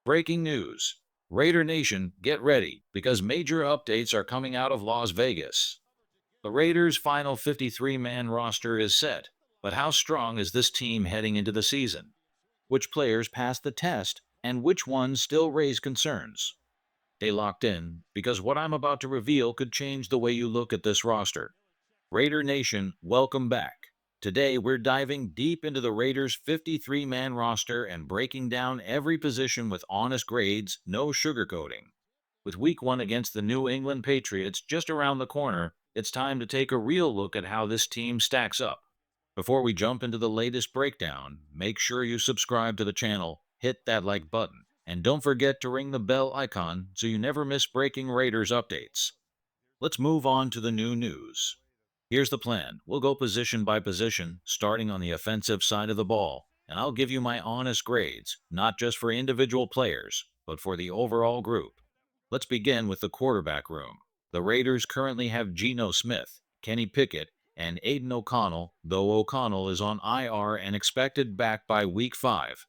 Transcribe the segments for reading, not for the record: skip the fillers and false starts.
Breaking news. Raider Nation, get ready, because major updates are coming out of Las Vegas. The Raiders' final 53-man roster is set, but how strong is this team heading into the season? Which players passed the test, and which ones still raise concerns? Stay locked in, because what I'm about to reveal could change the way you look at this roster. Raider Nation, welcome back. Today, we're diving deep into the Raiders' 53-man roster and breaking down every position with honest grades, no sugarcoating. With Week 1 against the New England Patriots just around the corner, it's time to take a real look at how this team stacks up. Before we jump into the latest breakdown, make sure you subscribe to the channel, hit that like button, and don't forget to ring the bell icon so you never miss breaking Raiders updates. Let's move on to the new news. Here's the plan. We'll go position by position, starting on the offensive side of the ball, and I'll give you my honest grades, not just for individual players, but for the overall group. Let's begin with the quarterback room. The Raiders currently have Geno Smith, Kenny Pickett, and Aiden O'Connell, though O'Connell is on IR and expected back by Week 5.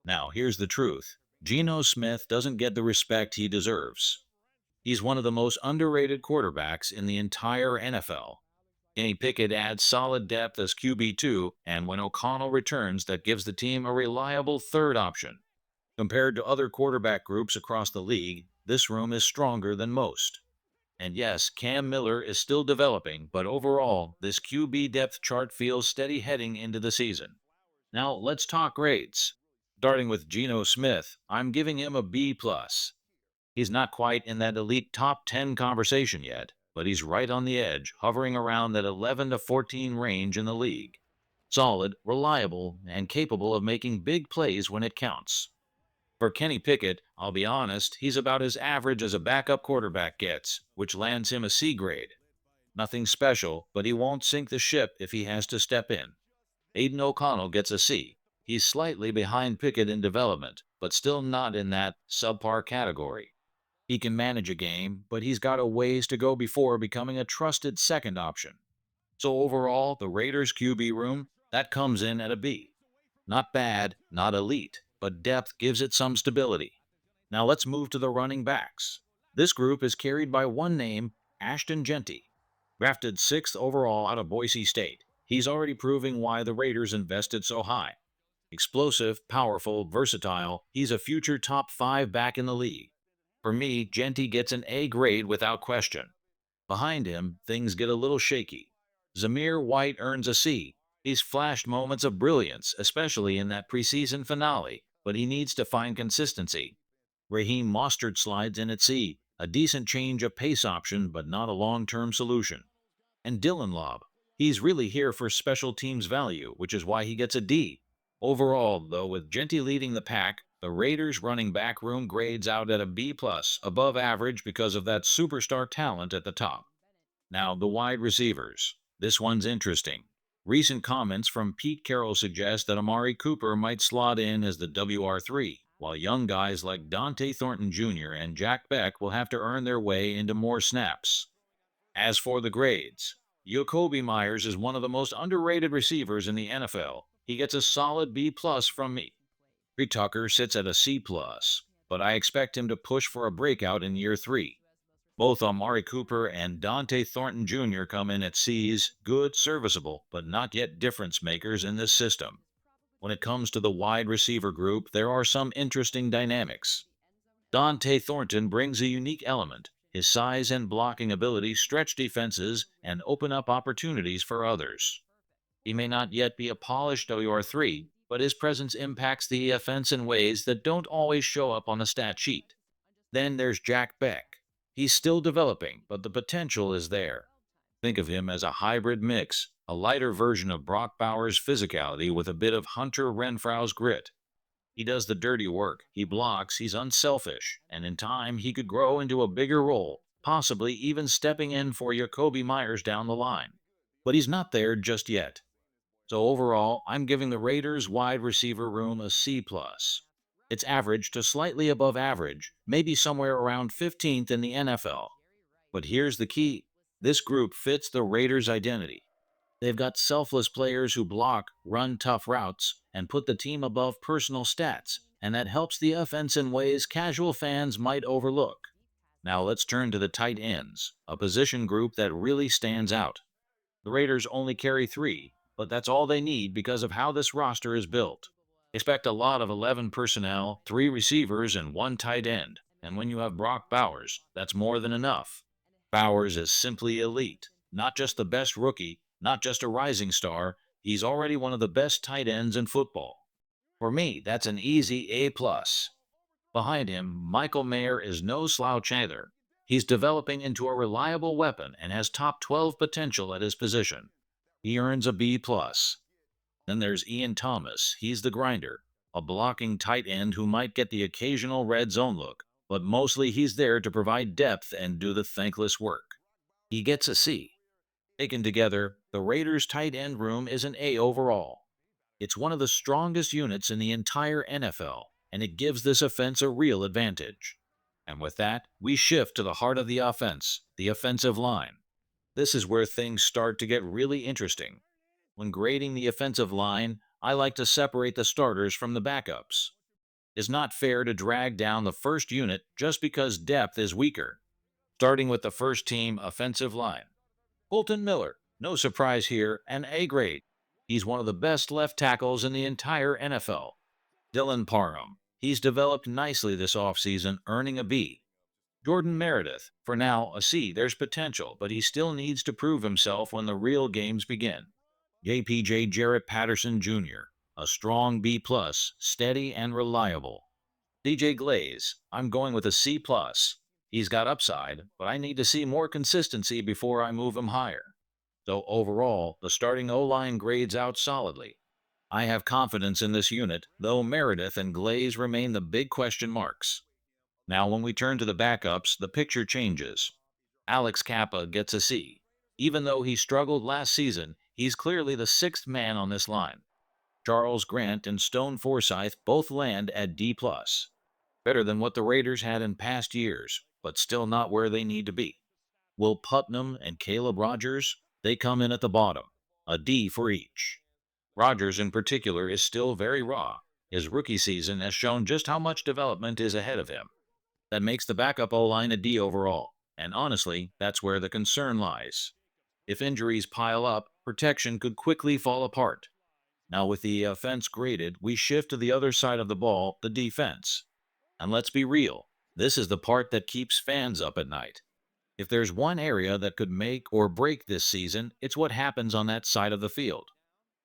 Now, here's the truth. Geno Smith doesn't get the respect he deserves. He's one of the most underrated quarterbacks in the entire NFL. Kenny Pickett adds solid depth as QB2, and when O'Connell returns, that gives the team a reliable third option. Compared to other quarterback groups across the league, this room is stronger than most. And yes, Cam Miller is still developing, but overall, this QB depth chart feels steady heading into the season. Now, let's talk grades. Starting with Geno Smith, I'm giving him a B+. He's not quite in that elite top 10 conversation yet, but he's right on the edge, hovering around that 11 to 14 range in the league. Solid, reliable, and capable of making big plays when it counts. For Kenny Pickett, I'll be honest, he's about as average as a backup quarterback gets, which lands him a C grade. Nothing special, but he won't sink the ship if he has to step in. Aiden O'Connell gets a C. He's slightly behind Pickett in development, but still not in that subpar category. He can manage a game, but he's got a ways to go before becoming a trusted second option. So overall, the Raiders QB room, that comes in at a B. Not bad, not elite, but depth gives it some stability. Now let's move to the running backs. This group is carried by one name, Ashton Jeanty. Drafted 6th overall out of Boise State, he's already proving why the Raiders invested so high. Explosive, powerful, versatile, he's a future top 5 back in the league. For me, Jeanty gets an A grade without question. Behind him, things get a little shaky. Zamir White earns a C. He's flashed moments of brilliance, especially in that preseason finale, but he needs to find consistency. Raheem Mostert slides in at C, a decent change of pace option, but not a long-term solution. And Dylan Lobb, he's really here for special teams value, which is why he gets a D. Overall, though, with Jeanty leading the pack, the Raiders' running back room grades out at a B+, above average because of that superstar talent at the top. Now, the wide receivers. This one's interesting. Recent comments from Pete Carroll suggest that Amari Cooper might slot in as the WR3, while young guys like Dante Thornton Jr. and Jack Beck will have to earn their way into more snaps. As for the grades, Jakobi Meyers is one of the most underrated receivers in the NFL. He gets a solid B+ from me. Tucker sits at a C+, but I expect him to push for a breakout in year 3. Both Amari Cooper and Dante Thornton Jr. come in at C's, good, serviceable, but not yet difference makers in this system. When it comes to the wide receiver group, there are some interesting dynamics. Dante Thornton brings a unique element. His size and blocking ability stretch defenses and open up opportunities for others. He may not yet be a polished WR3, but his presence impacts the offense in ways that don't always show up on the stat sheet. Then there's Jack Beck. He's still developing, but the potential is there. Think of him as a hybrid mix, a lighter version of Brock Bowers' physicality with a bit of Hunter Renfrow's grit. He does the dirty work, he blocks, he's unselfish, and in time he could grow into a bigger role, possibly even stepping in for Jakobi Meyers down the line. But he's not there just yet. So overall, I'm giving the Raiders' wide receiver room a C+. It's average to slightly above average, maybe somewhere around 15th in the NFL. But here's the key. This group fits the Raiders' identity. They've got selfless players who block, run tough routes, and put the team above personal stats, and that helps the offense in ways casual fans might overlook. Now let's turn to the tight ends, a position group that really stands out. The Raiders only carry three, but that's all they need because of how this roster is built. Expect a lot of 11 personnel, three receivers, and one tight end. And when you have Brock Bowers, that's more than enough. Bowers is simply elite. Not just the best rookie, not just a rising star, he's already one of the best tight ends in football. For me, that's an easy A+. Behind him, Michael Mayer is no slouch either. He's developing into a reliable weapon and has top 12 potential at his position. He earns a B+. Then there's Ian Thomas. He's the grinder, a blocking tight end who might get the occasional red zone look, but mostly he's there to provide depth and do the thankless work. He gets a C. Taken together, the Raiders' tight end room is an A overall. It's one of the strongest units in the entire NFL, and it gives this offense a real advantage. And with that, we shift to the heart of the offense, the offensive line. This is where things start to get really interesting. When grading the offensive line, I like to separate the starters from the backups. It's not fair to drag down the first unit just because depth is weaker. Starting with the first team offensive line. Colton Miller, no surprise here, an A grade. He's one of the best left tackles in the entire NFL. Dylan Parham, he's developed nicely this offseason, earning a B. Jordan Meredith, for now a C. There's potential, but he still needs to prove himself when the real games begin. JPJ Jarrett Patterson Jr., a strong B+, steady and reliable. DJ Glaze, I'm going with a C+. He's got upside, but I need to see more consistency before I move him higher. So overall, the starting O-line grades out solidly. I have confidence in this unit, though Meredith and Glaze remain the big question marks. Now when we turn to the backups, the picture changes. Alex Kappa gets a C. Even though he struggled last season, he's clearly the sixth man on this line. Charles Grant and Stone Forsythe both land at D+. Better than what the Raiders had in past years, but still not where they need to be. Will Putnam and Caleb Rogers, they come in at the bottom, a D for each. Rogers in particular is still very raw. His rookie season has shown just how much development is ahead of him. That makes the backup O-line a D overall, and honestly, that's where the concern lies. If injuries pile up, protection could quickly fall apart. Now with the offense graded, we shift to the other side of the ball, the defense. And let's be real, this is the part that keeps fans up at night. If there's one area that could make or break this season, it's what happens on that side of the field.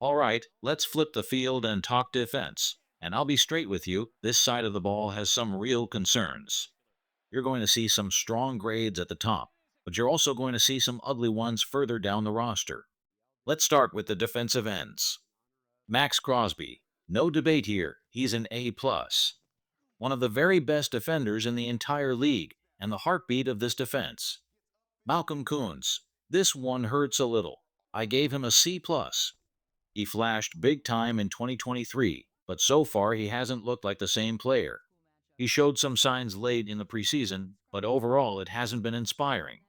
All right, let's flip the field and talk defense. And I'll be straight with you, this side of the ball has some real concerns. You're going to see some strong grades at the top, but you're also going to see some ugly ones further down the roster. Let's start with the defensive ends. Max Crosby, no debate here, he's an A+. One of the very best defenders in the entire league, and the heartbeat of this defense. Malcolm Koonce, this one hurts a little. I gave him a C+. He flashed big time in 2023, but so far he hasn't looked like the same player. He showed some signs late in the preseason, but overall it hasn't been inspiring.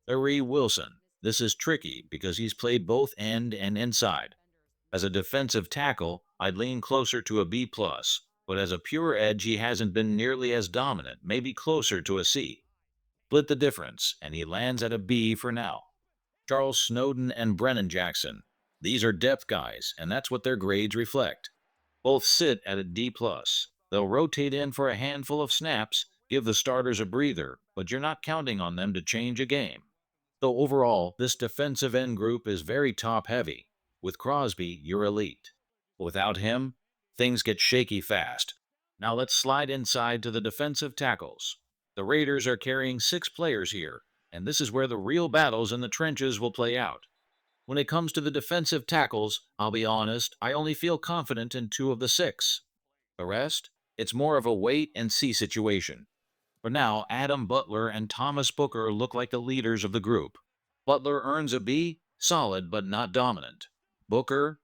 Larry Wilson, this is tricky because he's played both end and inside. As a defensive tackle, I'd lean closer to a B+, but as a pure edge he hasn't been nearly as dominant, maybe closer to a C. Split the difference, and he lands at a B for now. Charles Snowden and Brennan Jackson. These are depth guys, and that's what their grades reflect. Both sit at a D+. They'll rotate in for a handful of snaps, give the starters a breather, but you're not counting on them to change a game. So overall, this defensive end group is very top-heavy. With Crosby, you're elite. Without him, things get shaky fast. Now let's slide inside to the defensive tackles. The Raiders are carrying 6 players here, and this is where the real battles in the trenches will play out. When it comes to the defensive tackles, I'll be honest, I only feel confident in 2 of the 6. The rest? It's more of a wait-and-see situation. For now, Adam Butler and Thomas Booker look like the leaders of the group. Butler earns a B, solid but not dominant. Booker?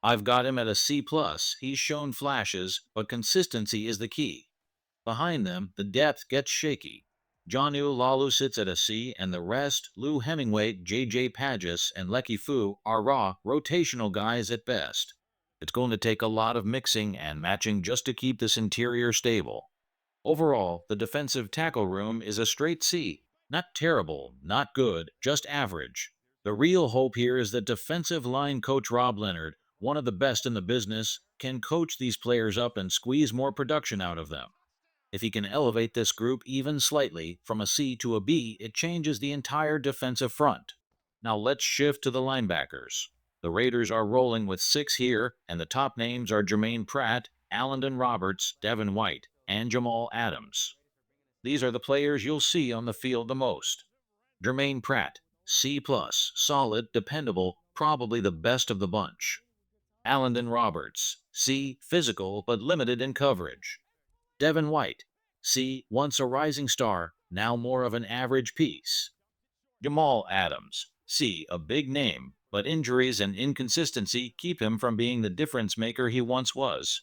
I've got him at a C+. He's shown flashes, but consistency is the key. Behind them, the depth gets shaky. Jonnu Lalu sits at a C, and the rest, Lou Hemingway, J.J. Pages, and Lecky Fu, are raw, rotational guys at best. It's going to take a lot of mixing and matching just to keep this interior stable. Overall, the defensive tackle room is a straight C. Not terrible, not good, just average. The real hope here is that defensive line coach Rob Leonard, one of the best in the business, can coach these players up and squeeze more production out of them. If he can elevate this group even slightly from a C to a B, it changes the entire defensive front. Now let's shift to the linebackers. The Raiders are rolling with six here, and the top names are Jermaine Pratt, Alandon Roberts, Devin White, and Jamal Adams. These are the players you'll see on the field the most. Jermaine Pratt, C+, solid, dependable, probably the best of the bunch. Alandon Roberts, C, physical but limited in coverage. Devin White, C, once a rising star, now more of an average piece. Jamal Adams, C, a big name, but injuries and inconsistency keep him from being the difference maker he once was.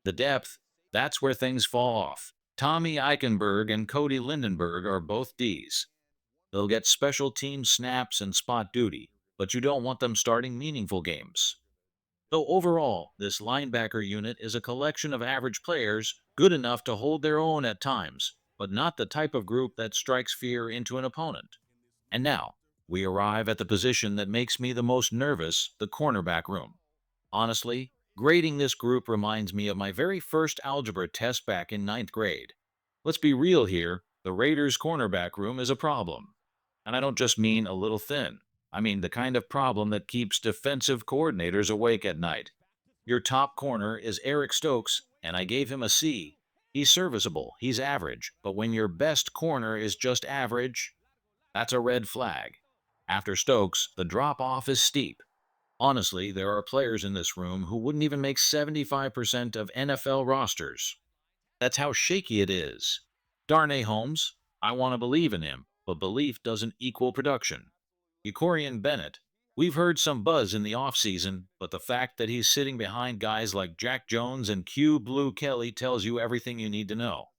The depth, that's where things fall off. Tommy Eichenberg and Cody Lindenberg are both Ds. They'll get special team snaps and spot duty, but you don't want them starting meaningful games. So overall, this linebacker unit is a collection of average players, good enough to hold their own at times, but not the type of group that strikes fear into an opponent. And now, we arrive at the position that makes me the most nervous, the cornerback room. Honestly, grading this group reminds me of my very first algebra test back in ninth grade. Let's be real here, the Raiders' cornerback room is a problem. And I don't just mean a little thin. I mean the kind of problem that keeps defensive coordinators awake at night. Your top corner is Eric Stokes, and I gave him a C. He's serviceable, he's average, but when your best corner is just average, that's a red flag. After Stokes, the drop-off is steep. Honestly, there are players in this room who wouldn't even make 75% of NFL rosters. That's how shaky it is. Darnay Holmes, I want to believe in him, but belief doesn't equal production. Eucorian Bennett, we've heard some buzz in the offseason, but the fact that he's sitting behind guys like Jack Jones and Q Blue Kelly tells you everything you need to know.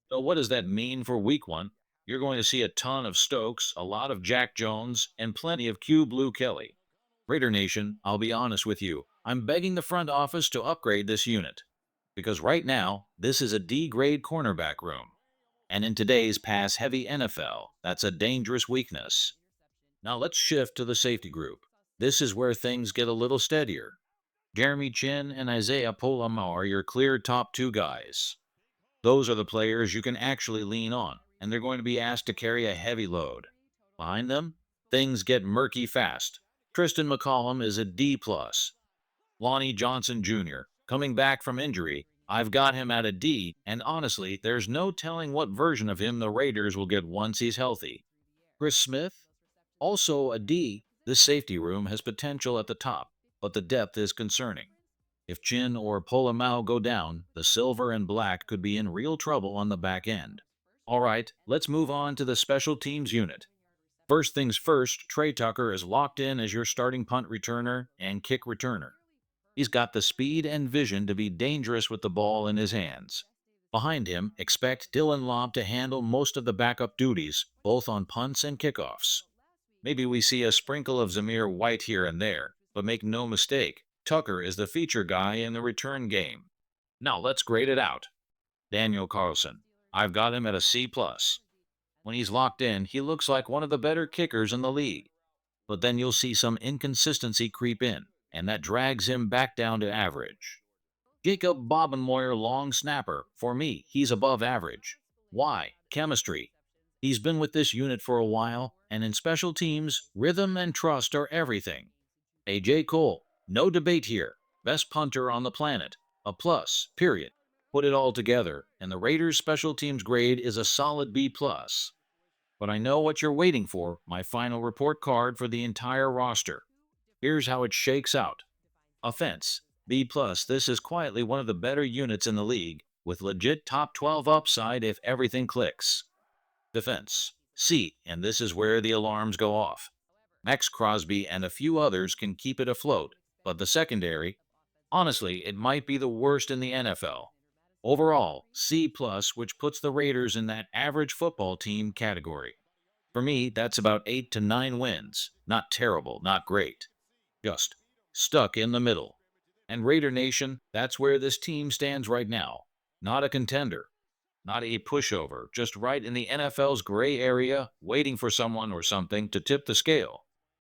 So what does that mean for week one? You're going to see a ton of Stokes, a lot of Jack Jones, and plenty of Q Blue Kelly. Raider Nation, I'll be honest with you. I'm begging the front office to upgrade this unit. Because right now, this is a D-grade cornerback room. And in today's pass-heavy NFL, that's a dangerous weakness. Now let's shift to the safety group. This is where things get a little steadier. Jeremy Chin and Isaiah Polamau are your clear top two guys. Those are the players you can actually lean on, and they're going to be asked to carry a heavy load. Behind them, things get murky fast. Tristan McCollum is a D+. Lonnie Johnson Jr., coming back from injury, I've got him at a D, and honestly, there's no telling what version of him the Raiders will get once he's healthy. Chris Smith, also a D. This safety room has potential at the top, but the depth is concerning. If Chin or Polamau go down, the silver and black could be in real trouble on the back end. All right, let's move on to the special teams unit. First things first, Trey Tucker is locked in as your starting punt returner and kick returner. He's got the speed and vision to be dangerous with the ball in his hands. Behind him, expect Dylan Lobb to handle most of the backup duties, both on punts and kickoffs. Maybe we see a sprinkle of Zamir White here and there, but make no mistake, Tucker is the feature guy in the return game. Now let's grade it out. Daniel Carlson, I've got him at a C+. When he's locked in, he looks like one of the better kickers in the league. But then you'll see some inconsistency creep in, and that drags him back down to average. Jacob Bobenmoyer, long snapper, for me, he's above average. Why? Chemistry. He's been with this unit for a while, and in special teams, rhythm and trust are everything. A.J. Cole, no debate here. Best punter on the planet. A plus, period. Put it all together, and the Raiders' special teams grade is a solid B+. But I know what you're waiting for, my final report card for the entire roster. Here's how it shakes out. Offense, B+. This is quietly one of the better units in the league, with legit top 12 upside if everything clicks. Defense, C, and this is where the alarms go off. Max Crosby and a few others can keep it afloat, but the secondary, honestly, it might be the worst in the NFL. Overall, C+, which puts the Raiders in that average football team category. For me, that's about 8 to 9 wins. Not terrible, not great. Just stuck in the middle. And Raider Nation, that's where this team stands right now. Not a contender, not a pushover, just right in the NFL's gray area, waiting for someone or something to tip the scale.